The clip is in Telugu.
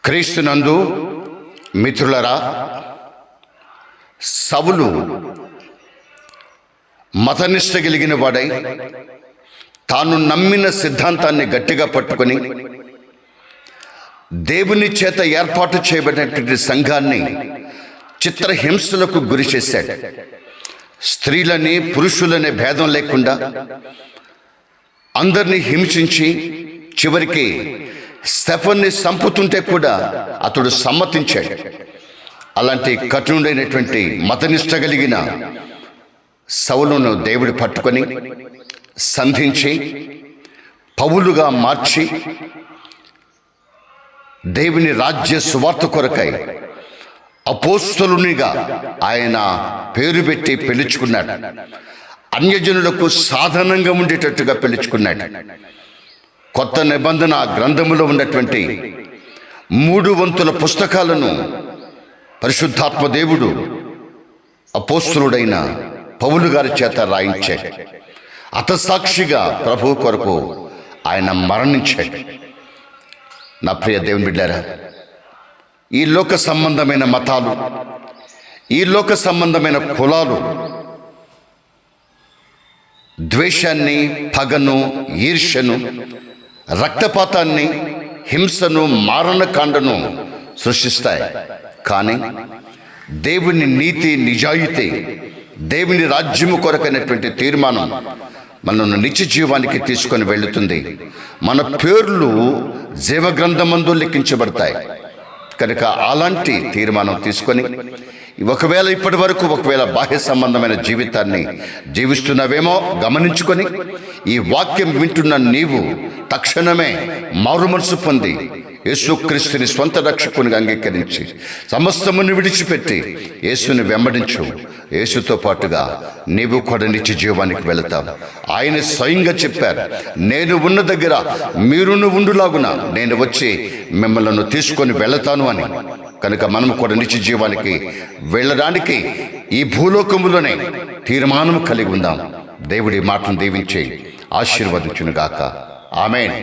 క్రీస్తునందు మిత్రులరా, సౌలు మతనిష్ట కలిగిన వాడై తాను నమ్మిన సిద్ధాంతాన్ని గట్టిగా పట్టుకొని దేవుని చేత ఏర్పాటు చేయబడినటువంటి సంఘాన్ని చిత్రహింసలకు గురి చేశాడు. స్త్రీలని పురుషులనే భేదం లేకుండా అందరినీ హింసించి చివరికి స్టెఫన్ని చంపుతుంటే కూడా అతడు సమ్మతించాడు. అలాంటి కఠినుడైనటువంటి మతనిష్ట కలిగిన సౌలును దేవుడు పట్టుకొని సంధించి పౌలుగా మార్చి దేవుని రాజ్య సువార్త కొరకై అపోస్తలునిగా ఆయన పేరు పెట్టి పిలుచుకున్నాడు. అన్యజనులకు సాధనంగా ఉండేటట్టుగా పిలుచుకున్నాడు. కొత్త నిబంధన గ్రంథములో ఉన్నటువంటి 3 వంతుల పుస్తకాలను పరిశుద్ధాత్మ దేవుడు అపోస్తలుడైన పౌలు గారి చేత రాయించాడు. హతసాక్షిగా ప్రభు కొరకు ఆయన మరణించాడు. నా ప్రియ దేవుని బిడ్డారా, ఈ లోక సంబంధమైన మతాలు, ఈ లోక సంబంధమైన కులాలు ద్వేషాన్ని, పగను, ఈర్ష్యను, రక్తపాతాన్ని, హింసను, మారణకాండను సృష్టిస్తాయి. కానీ దేవుని నీతి, నిజాయితీ, దేవుని రాజ్యము కొరకైనటువంటి తీర్మానం మనల్ని నిత్య జీవానికి తీసుకొని వెళుతుంది. మన పేర్లు జీవగ్రంథమందు లిఖించబడతాయి. కనుక అలాంటి తీర్మానం తీసుకొని ఒకవేళ ఇప్పటి వరకు బాహ్య సంబంధమైన జీవితాన్ని జీవిస్తున్నావేమో గమనించుకొని ఈ వాక్యం వింటున్న నీవు తక్షణమే మారు మనసు పొంది యేసుక్రీస్తుని స్వంత రక్షకునిగా అంగీకరించి సమస్తమును విడిచిపెట్టి యేసుని వెంబడించు. యేసుతో పాటుగా నీవు కూడా నిత్య జీవానికి వెళతావు. ఆయన స్వయంగా చెప్పారు, నేను ఉన్న దగ్గర మీరును ఉండులాగున నేను వచ్చి మిమ్మల్ని తీసుకొని వెళతాను అని. కనుక మనం కూడా నిత్య జీవానికి వెళ్ళడానికి ఈ భూలోకములోనే తీర్మానం కలిగి ఉందాం. దేవుడి మాటను దీవించి ఆశీర్వదించునుగాక. ఆమేన్.